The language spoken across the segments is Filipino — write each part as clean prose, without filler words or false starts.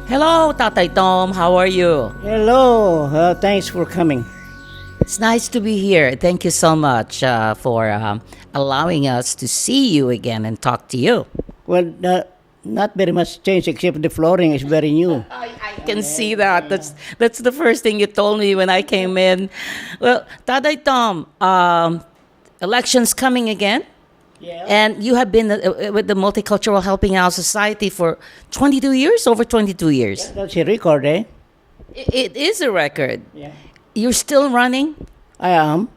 Hello, Tatay Tom. How are you? Hello, thanks for coming. It's nice to be here. Thank you so much for allowing us to see you again and talk to you. Well, not very much change except the flooring is very new. I can see that. That's the first thing you told me when I came in. Well, Tatay Tom, elections coming again. Yeah. And you have been with the Multicultural Helping House Society for 22 years, over 22 years. That's a record, eh? It is a record. Yeah. You're still running? I am.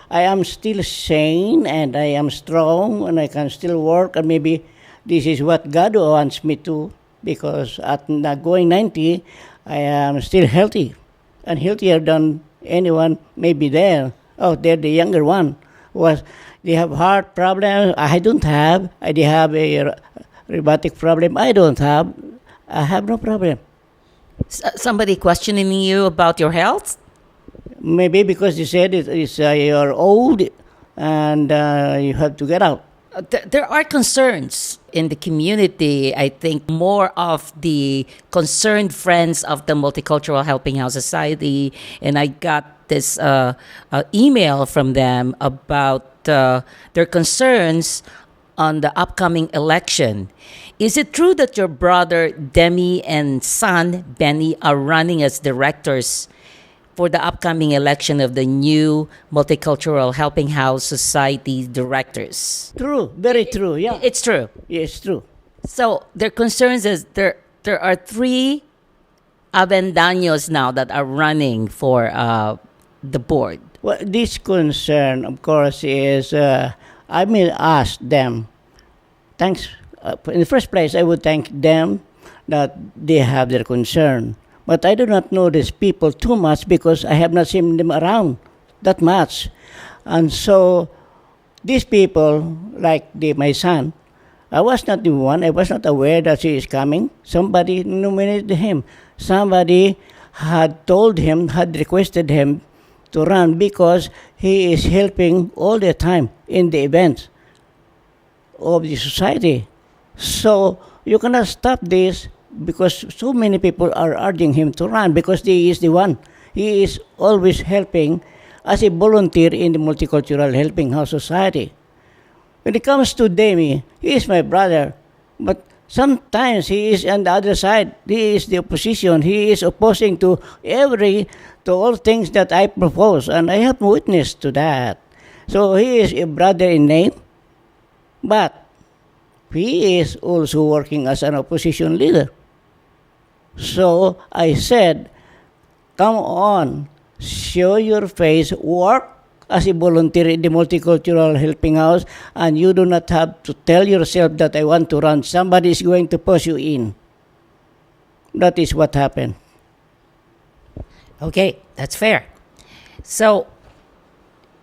I am still sane and I am strong and I can still work and maybe this is what God wants me to because at going 90, I am still healthy and healthier than anyone maybe there. Oh, they're the younger one. They have heart problems. I don't have. They have a rheumatic problem. I don't have. I have no problem. Somebody questioning you about your health? Maybe because you said you're old and you have to get out. There are concerns in the community. I think more of the concerned friends of the Multicultural Helping House Society, and I got this email from them about their concerns on the upcoming election. Is it true that your brother Demi and son Benny are running as directors for the upcoming election of the new Multicultural Helping House Society directors? True, very true. Yeah, It's true. it's true. So their concerns is there are three Avendanos now that are running for the board. Well, this concern, of course, is I will ask them. Thanks. In the first place, I would thank them that they have their concern. But I do not know these people too much because I have not seen them around that much. And so these people, like my son, I was not the one. I was not aware that he is coming. Somebody nominated him. Somebody had told him, had requested him to run because he is helping all the time in the events of the society. So you cannot stop this because so many people are urging him to run because he is the one. He is always helping as a volunteer in the Multicultural Helping House Society. When it comes to Demi, he is my brother, but sometimes he is on the other side. He is the opposition. He is opposing to all things that I propose, and I have witness to that. So he is a brother in name, but he is also working as an opposition leader. So I said, come on, show your face, work as a volunteer in the Multicultural Helping House, and you do not have to tell yourself that I want to run. Somebody is going to push you in. That is what happened. Okay, that's fair. So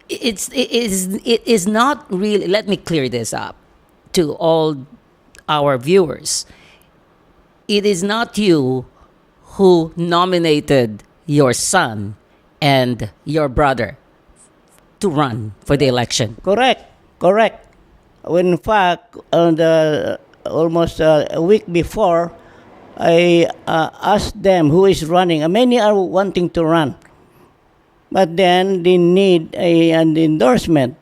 it is not really. Let me clear this up to all our viewers. It is not you who nominated your son and your brother to run for the election. Correct. In fact, almost a week before, I asked them who is running. Many are wanting to run, but then they need an endorsement.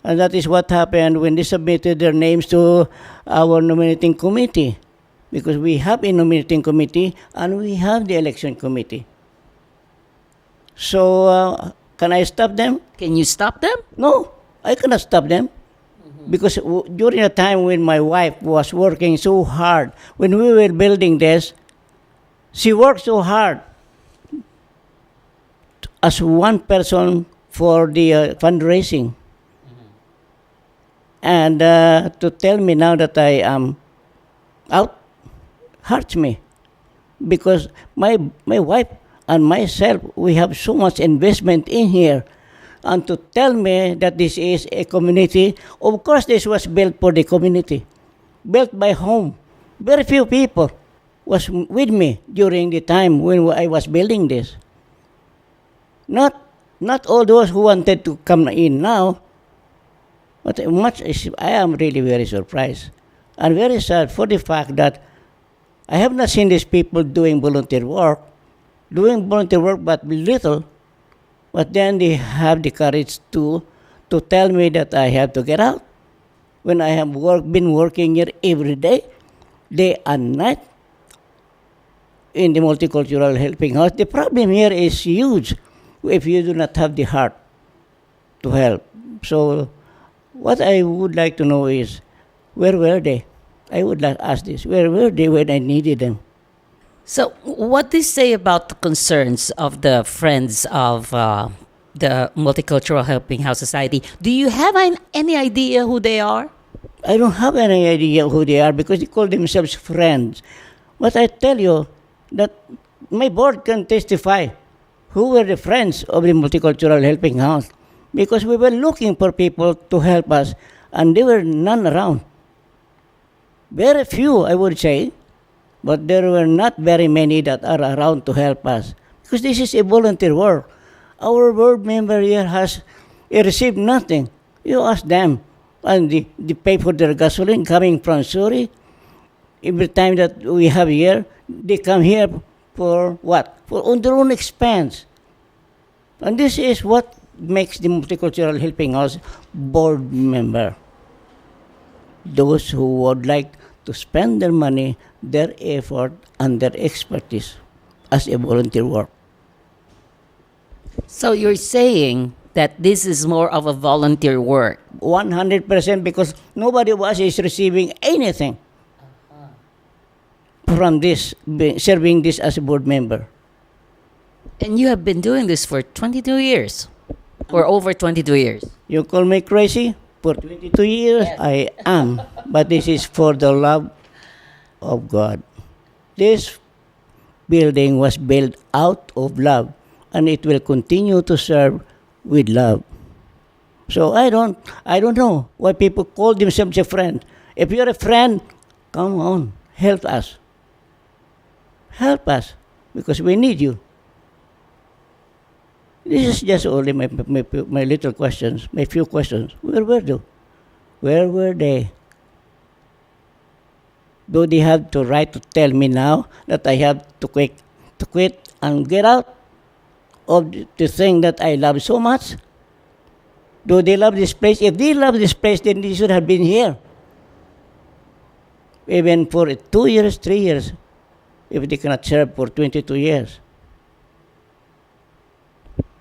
And that is what happened when they submitted their names to our nominating committee. Because we have a nominating committee and we have the election committee. So, can I stop them? Can you stop them? No, I cannot stop them. Because during the time when my wife was working so hard, when we were building this, she worked so hard as one person for the fundraising. And to tell me now that I am out hurts me because my wife and myself, we have so much investment in here. And to tell me that this is a community, of course this was built for the community, built by whom? Very few people was with me during the time when I was building this. Not all those who wanted to come in now, but I am really very surprised and very sad for the fact that I have not seen these people doing volunteer work but little, but then they have the courage to tell me that I have to get out when I have been working here every day and night in the Multicultural Helping House. The problem here is huge if you do not have the heart to help. So what I would like to know is, where were they? I would like to ask this. Where were they when I needed them? So, what do you say about the concerns of the Friends of the Multicultural Helping House Society? Do you have any idea who they are? I don't have any idea who they are because they call themselves friends. But I tell you that my board can testify who were the friends of the Multicultural Helping House, because we were looking for people to help us and there were none around. Very few, I would say, but there were not very many that are around to help us because this is a volunteer work. Our board member here has received nothing. You ask them, and they pay for their gasoline coming from Surrey. Every time that we have here, they come here for what? For on their own expense. And this is what makes the Multicultural Helping House board member. Those who would like to spend their money, their effort, and their expertise as a volunteer work. So, you're saying that this is more of a volunteer work. 100% because nobody of us is receiving anything from this, serving this as a board member. And you have been doing this for 22 years, or over 22 years. You call me crazy? For 22 years, Yes. I am. But this is for the love of God. This building was built out of love, and it will continue to serve with love. So I don't know why people call themselves a friend. If you're a friend, come on, help us. Help us, because we need you. This is just only my little questions, my few questions. Where were they? Where were they? Do they have the right to tell me now that I have to quit and get out of the thing that I love so much? Do they love this place? If they love this place, then they should have been here. Even for 2 years, 3 years, if they cannot serve for 22 years.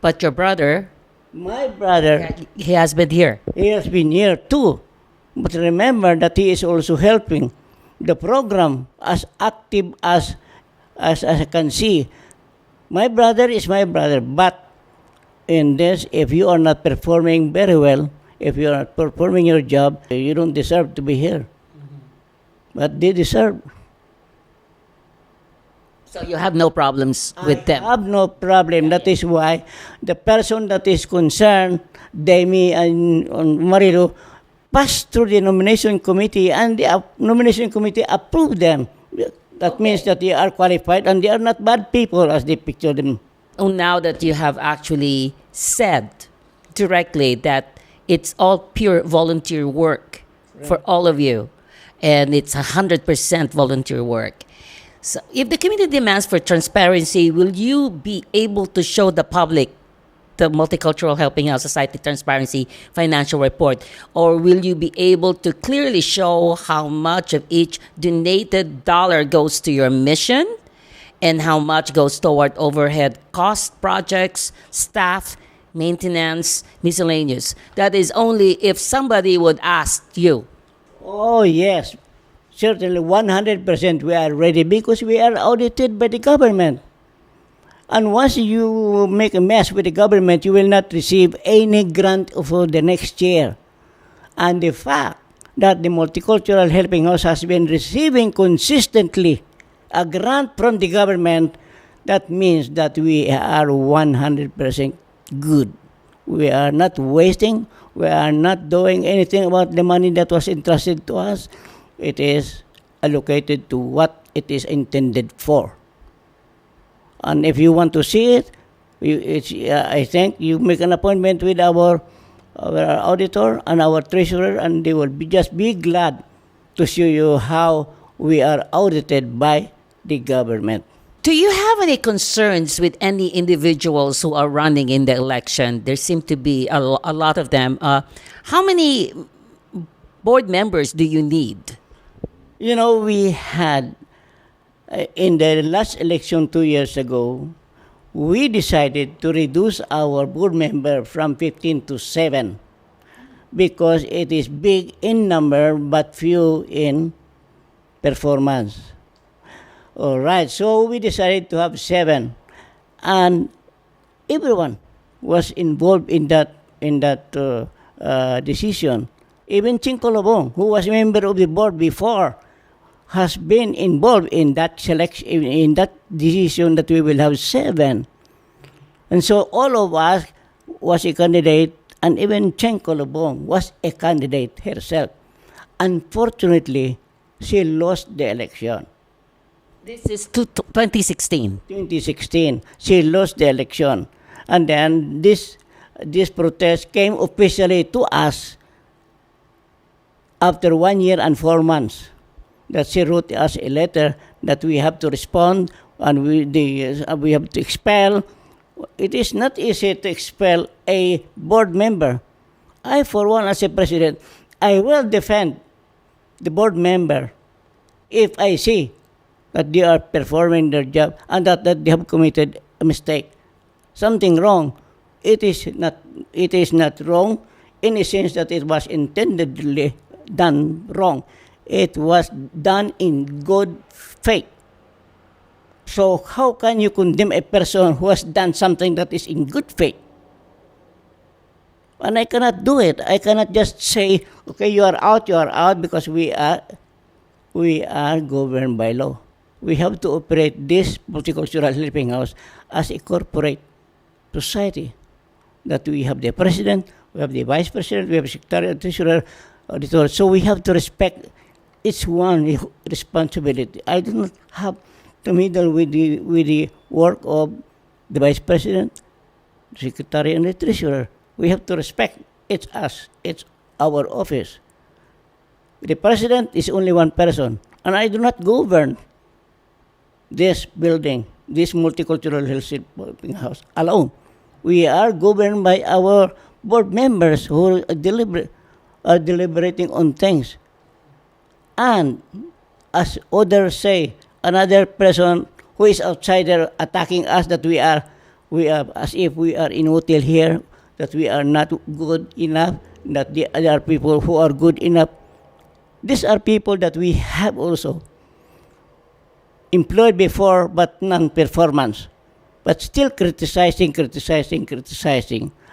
But your brother, My brother, he has been here. he has been here too. But remember that he is also helping the program as active as I can see. My brother is my brother, but in this, if you are not performing very well, if you are not performing your job, you don't deserve to be here. But they deserve. So you have no problems with them. I have no problem. That is why the person that is concerned, Demi and Marilu, passed through the nomination committee, and the nomination committee approved them. That means that they are qualified and they are not bad people as they picture them. Oh, now that you have actually said directly that it's all pure volunteer work for all of you, and it's 100% volunteer work. So if the committee demands for transparency, will you be able to show the public the Multicultural Helping House Society Transparency Financial Report? Or will you be able to clearly show how much of each donated dollar goes to your mission and how much goes toward overhead cost, projects, staff, maintenance, miscellaneous? That is only if somebody would ask you. Oh, yes. Certainly 100% we are ready because we are audited by the government. And once you make a mess with the government, you will not receive any grant for the next year. And the fact that the Multicultural Helping House has been receiving consistently a grant from the government, that means that we are 100% good. We are not wasting. We are not doing anything about the money that was entrusted to us. It is allocated to what it is intended for. And if you want to see it, I think you make an appointment with our auditor and our treasurer, and they will just be glad to show you how we are audited by the government. Do you have any concerns with any individuals who are running in the election? There seem to be a lot of them. How many board members do you need? You know, we had, in the last election 2 years ago, we decided to reduce our board member from 15 to 7 because it is big in number but few in performance. All right, so we decided to have 7, and everyone was involved in that decision. Even Chinko Lobong, who was a member of the board before, has been involved in that selection, in that decision that we will have 7. And so all of us was a candidate, and even Chinko Lobong was a candidate herself. Unfortunately, she lost the election. This is 2016. 2016, she lost the election. And then this protest came officially to us after 1 year and 4 months. That she wrote us a letter that we have to respond and we have to expel. It is not easy to expel a board member. I, for one, as a president, I will defend the board member if I see that they are performing their job and that they have committed a mistake, something wrong. It is not wrong in the sense that it was intendedly done wrong. It was done in good faith. So how can you condemn a person who has done something that is in good faith? And I cannot do it. I cannot just say, okay, you are out, because we are governed by law. We have to operate this Multicultural Helping House as a corporate society. That we have the president, we have the vice president, we have secretary, treasurer, auditor. So we have to respect each one responsibility. I do not have to meddle with the work of the vice president, secretary, and the treasurer. We have to respect it's us. It's our office. The president is only one person, and I do not govern this building, this Multicultural Helping House alone. We are governed by our board members who are deliberating on things. And as others say, another person who is outsider attacking us that we are as if we are inutil here, that we are not good enough, that the other people who are good enough. These are people that we have also employed before but non-performance. But still criticizing,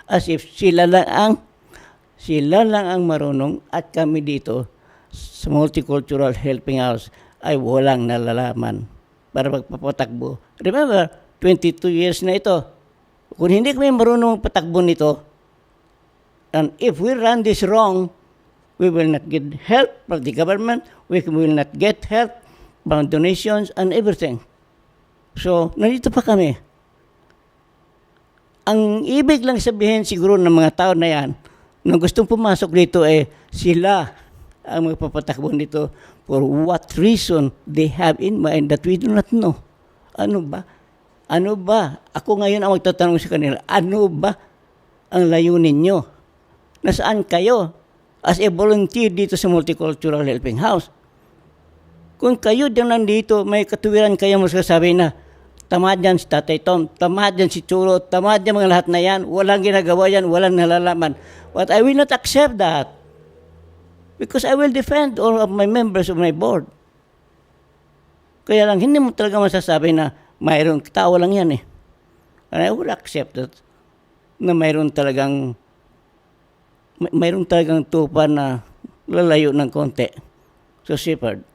as if sila lang ang marunong at kami dito sa Multicultural Helping House ay walang nalalaman para magpapatakbo. Remember, 22 years na ito. Kung hindi kami marunong patakbo nito, and if we run this wrong, we will not get help from the government, we will not get help from donations and everything. So, nandito pa kami. Ang ibig lang sabihin siguro ng mga tao na yan, na gustong pumasok dito sila ang magpapatakbo nito for what reason they have in mind that we do not know. Ano ba? Ako ngayon ang magtatanong sa kanila, ano ba ang layunin nyo? Nasaan kayo as a volunteer dito sa Multicultural Helping House? Kung kayo din nandito, may katuwiran kayo masasabi na, tamad yan si Tatay Tom, tamad yan si Churo, tamad yan mga lahat na yan, walang ginagawa yan, walang nalalaman. But I will not accept that. Because I will defend all of my members of my board. Kaya lang, hindi mo talaga masasabi na mayroong tao lang yan eh. And I will accept that na mayroong talagang tupa na lalayo ng konti. So, shepherd.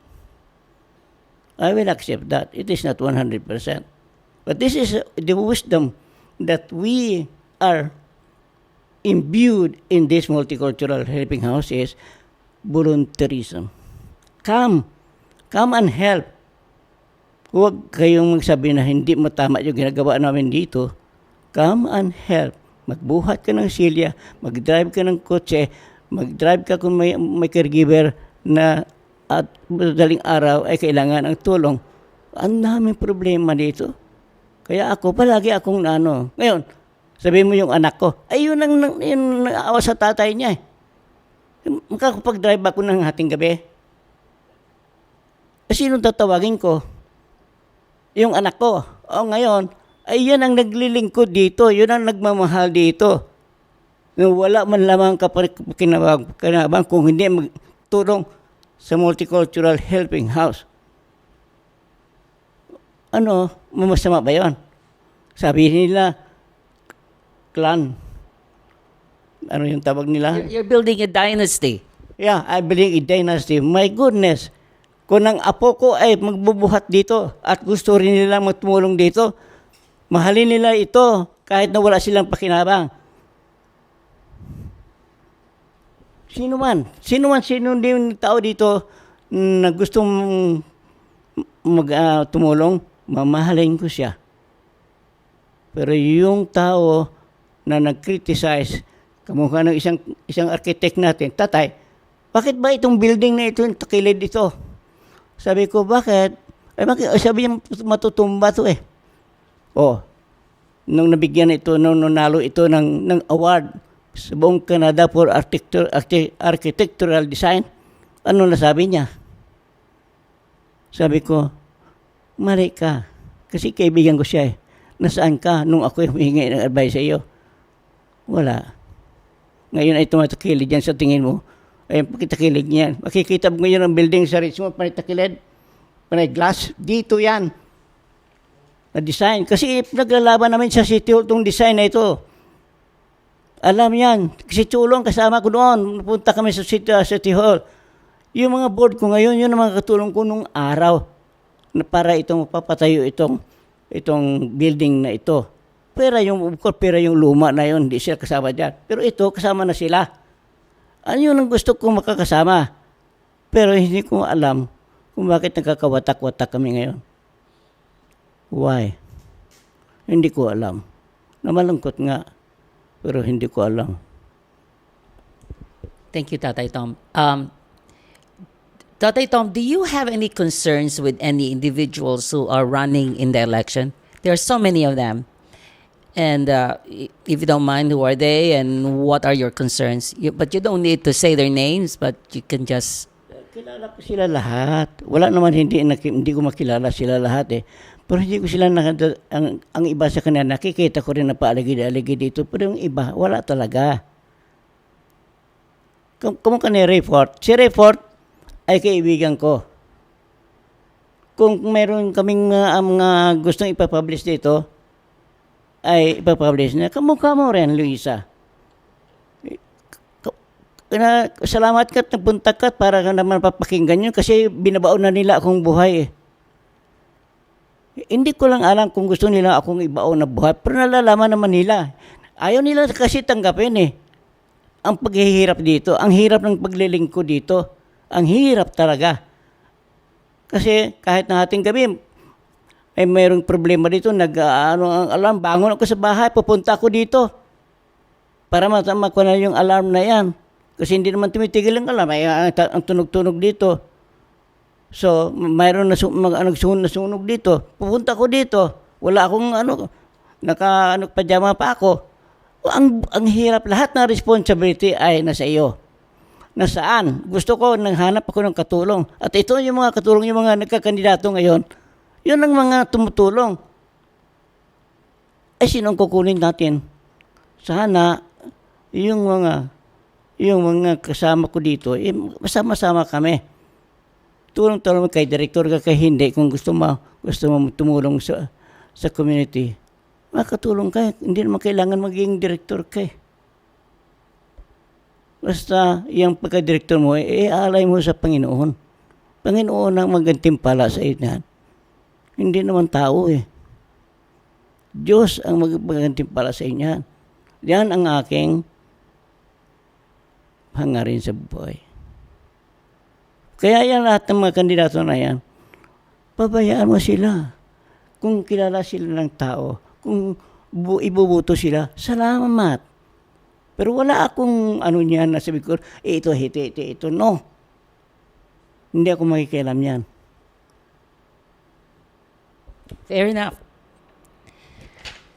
I will accept that. It is not 100%. But this is the wisdom that we are imbued in this Multicultural Helping House is volunteerism. Come and help. Huwag kayong magsabi na hindi mo tama yung ginagawa namin dito. Come and help. Magbuhat ka ng silya, mag-drive ka ng kotse, mag-drive ka kung may caregiver na at madaling araw ay kailangan ng tulong. Ang daming problema dito. Kaya ako, palagi akong ano. Ngayon, sabihin mo yung anak ko, ay yun ang naawa sa tatay niya. Makakapag-drive ako ng hating gabi. Sino tatawagin ko? Yung anak ko. O ngayon, ay yan ang naglilingkod dito. Yun ang nagmamahal dito. Wala man lamang kinabang kung hindi magtulong sa Multicultural Helping House. Ano, masama ba yun? Sabi nila, clan. Ano yung tawag nila? You're building a dynasty. Yeah, I believe in dynasty. My goodness. Kung ang apo ko ay magbubuhat dito at gusto rin nila magtumulong dito, mahalin nila ito kahit na wala silang pakinabang. Sino din tao dito na gustong tumulong, mamahalin ko siya. Pero yung tao na nag-criticize, kamukha ng isang architect natin, tatay, bakit ba itong building na ito, takilid ito? Sabi ko, bakit? Sabi niya, matutumba to eh. Oh, nung nabigyan ito, nung nanalo ito ng award sa buong Canada for architectural design, ano na sabi niya? Sabi ko, mali ka. Kasi kaibigan ko siya eh. Nasaan ka nung ako humingi ng advice sa iyo? Wala. Ngayon ay tumatakilid yan sa tingin mo. Ay, pakitakilid niyan. Makikita mo ngayon ang building sa Richmond, panitakilid, panay glass. Dito yan. Na-design. Kasi naglalaban namin sa City Hall itong design na ito. Alam yan. Kasi Chulong, kasama ko doon. Napunta kami sa City Hall. Yung mga board ko ngayon, yun ang mga katulong ko nung araw na para itong papatayo itong building na ito. Pero yung luma na yun, hindi sila kasama dyan. Pero ito, kasama na sila. Ano yun ang gusto kong makakasama? Pero hindi ko alam kung bakit nagkakawatak-watak kami ngayon. Why? Hindi ko alam. Namalungkot nga, pero hindi ko alam. Thank you, Tatay Tom. Tatay Tom, do you have any concerns with any individuals who are running in the election? There are so many of them. And if you don't mind, who are they and what are your concerns? But you don't need to say their names, but you can just... Kilala ko sila lahat. Wala naman hindi ko makilala sila lahat eh. Pero hindi ko sila, ang iba sa kanila, nakikita ko rin na paaligi-aligi dito. Pero yung iba, wala talaga. Kumukha ni Rayford. Si Rayford ay kaibigan ko. Kung meron kaming mga gustong ipapublish dito, ay ipapublish na. Kamukha mo rin, Luisa. Salamat ka at nagpunta ka para ka naman papakinggan yun kasi binabaon na nila akong buhay eh. Hindi ko lang alam kung gusto nila akong ibaon na buhay pero nalalaman naman nila. Ayaw nila kasi tanggapin eh. Ang paghihirap dito, ang hirap ng paglilingkod dito. Ang hirap talaga. Kasi kahit na ating gabi, ay mayroong problema dito, alarm, bangon ako sa bahay, pupunta ako dito. Para matama ko na yung alarm na yan. Kasi hindi naman tumitigil ang alarm, ay ang tunog-tunog dito. So, mayroon na nasunog dito. Pupunta ko dito. Wala akong pajama pa ako. Ang hirap, lahat ng responsibility ay nasa iyo. Nasaan? Gusto ko, nanghanap ako ng katulong. At ito yung mga katulong, yung mga nagkakandidato ngayon, yun ang mga tumutulong. Ay, sinong kukunin natin? Sana, yung mga kasama ko dito, masama-sama kami. Tulong-tulong kay director ka, kay hindi, kung gusto mo tumulong sa community. Makatulong ka, hindi naman kailangan maging director ka. Basta, yung pagka-director mo, alay mo sa Panginoon. Panginoon ang magantimpala sa inyo. Hindi naman tao eh. Diyos ang magpagantimpala sa inyo. Yan ang aking hangarin sa buhay. Kaya yan lahat ng mga kandidato na yan, pabayaan mo sila. Kung kilala sila ng tao, kung ibubuto sila, salamat. Pero wala akong niyan na sabi ko, ito, no. Hindi ako makikialam yan. Fair enough.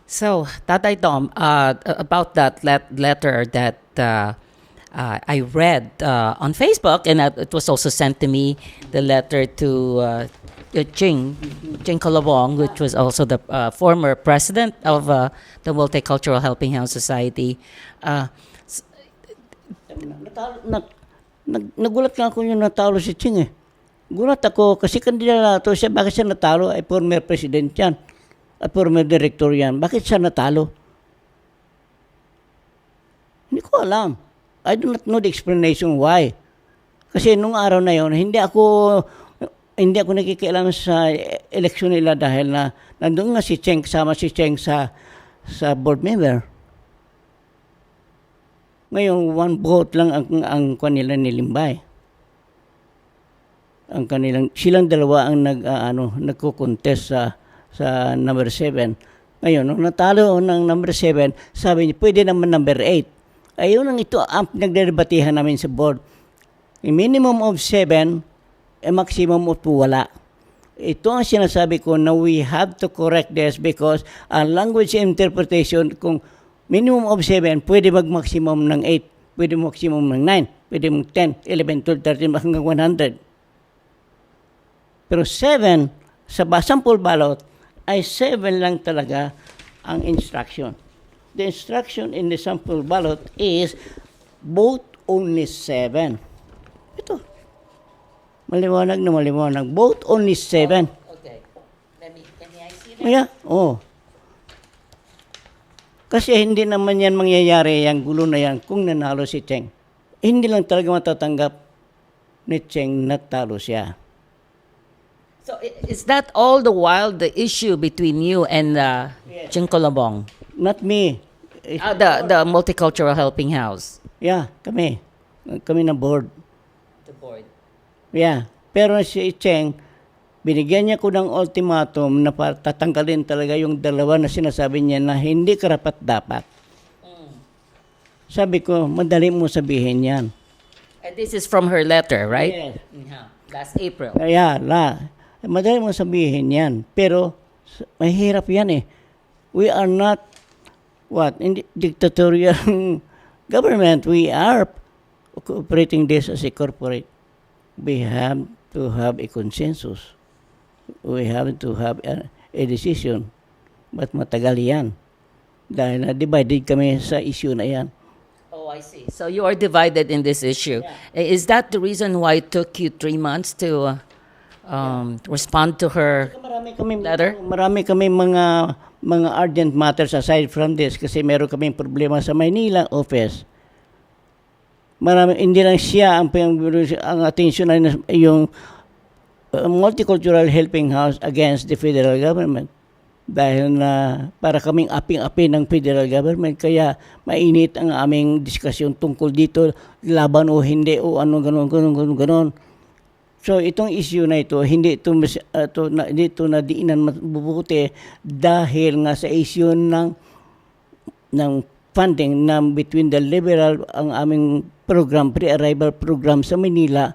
So, Tatay Tom, about that letter that I read on Facebook, and it was also sent to me, the letter to Ching Colobong, which was also the former president of the Multicultural Helping House Society. Nagulat nga ako yung natalo si Ching eh. Gulat ako kasi kandidato siya. Bakit siya natalo? Ay former president yan. At former director yan. Bakit siya natalo? Hindi ko alam. I do not know the explanation why. Kasi nung araw na yon, hindi ako nakikialam sa eleksyon nila dahil na nandun nga si Cheng, kasama si Cheng sa board member. Ngayon, one vote lang ang kanila nilimbay. Silang dalawa ang nagko-contest sa number 7. Ngayon, nung natalo ng number 7, sabi niya, pwede naman number 8. Ayun ang ito ang nagdedebatihan namin sa board. A minimum of 7, a maximum of 2 wala. Ito ang sinasabi ko na we have to correct this because ang language interpretation, kung minimum of 7, pwede mag-maximum ng 8, pwede maximum ng 9, pwede mag 10, 11, 12, 13, hanggang 100. Pero 7, sa sample ballot, ay 7 lang talaga ang instruction. The instruction in the sample ballot is vote only 7. Ito. Maliwanag na maliwanag. Vote only 7. Okay. Can I see that? Yeah, oh. Kasi hindi naman yan mangyayari, yung gulo na yan, kung nanalo si Cheng. Hindi lang talaga matatanggap ni Cheng na talo siya. So is that all the while the issue between you and Ching Colobong? Not me. The Multicultural Helping House? Yeah, kami. Kami na board. The board. Yeah. Pero si Cheng, binigyan niya ko ng ultimatum na tatanggalin talaga yung dalawa na sinasabi niya na hindi karapat-dapat. Sabi ko, madali mo sabihin yan. And this is from her letter, right? Yes. Last April. Yeah, madali mo sabihin yan. Pero, mahirap yan eh. We are not, dictatorial government. We are operating this as a corporate. We have to have a consensus. We have to have a decision. But matagal yan. Dahil na-divided kami sa issue na yan. Oh, I see. So you are divided in this issue. Yeah. Is that the reason why it took you 3 months to respond to her letter? Marami kami mga urgent matters aside from this kasi meron kaming problema sa Maynila office. Hindi lang siya ang attention ay yung Multicultural Helping House against the federal government. Dahil na para kaming aping-api ng federal government, kaya mainit ang aming diskusyon tungkol dito, laban o hindi, o ano, ganon. So itong issue na ito, hindi ito na diinan mabubuti dahil nga sa issue ng funding na between the liberal, ang aming program, pre-arrival program sa Manila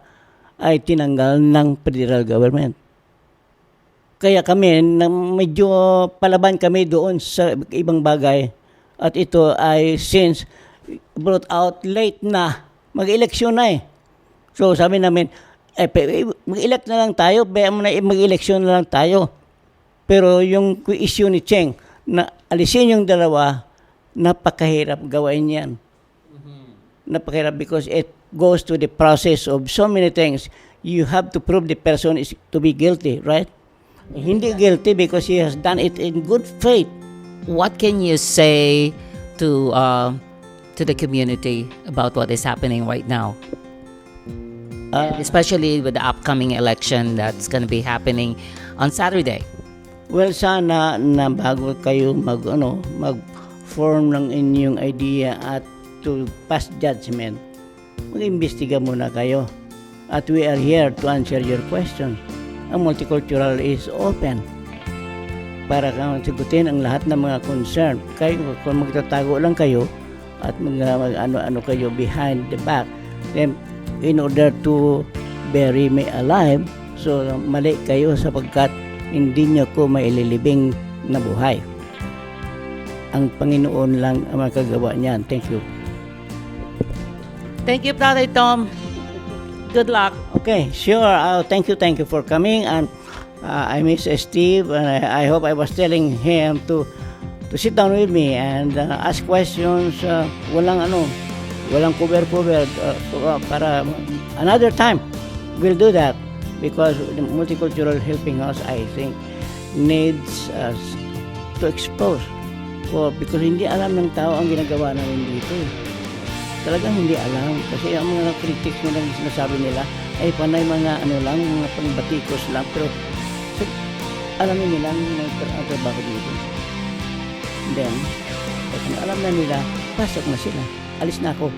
ay tinanggal ng federal government. Kaya kami, medyo palaban kami doon sa ibang bagay. At ito ay since brought out late na, mag-eleksyon na eh. So sabi namin, mag-elect na lang tayo, mag-eleksyon na lang tayo. Pero yung issue ni Cheng, na alisin yung dalawa, napakahirap gawain yan. Napakahirap because it goes to the process of so many things. You have to prove the person is to be guilty, right? Hindi guilty because he has done it in good faith. What can you say to the community about what is happening right now? Especially with the upcoming election that's going to be happening on Saturday. Well, sana na bago kayo mag-form ng inyong idea at to pass judgment, mag-imbestiga muna kayo. At we are here to answer your question. Ang multicultural is open para sagutin ang lahat ng mga concern. Kayo, kung magtatago lang kayo at ano kayo behind the back, then in order to bury me alive, so mali kayo sapagkat hindi nyo ko maililibing na buhay. Ang Panginoon lang ang makagawa niyan. Thank you. Thank you, Tatay Tom. Good luck. Okay, sure. Thank you for coming. And I miss Steve, and I hope I was telling him to sit down with me and ask questions. Walang cover. Para another time, we'll do that because the Multicultural Helping House, I think, needs us to expose. Because hindi alam ng tao ang ginagawa namin dito. Talagang hindi alam. Kasi ang mga critics mo lang sinasabi nila ay panay mga mga pangbatikos lang. Pero alamin nila ang trabaho dito. Then, pag alam na nila, pasok na sila. Alis na ako.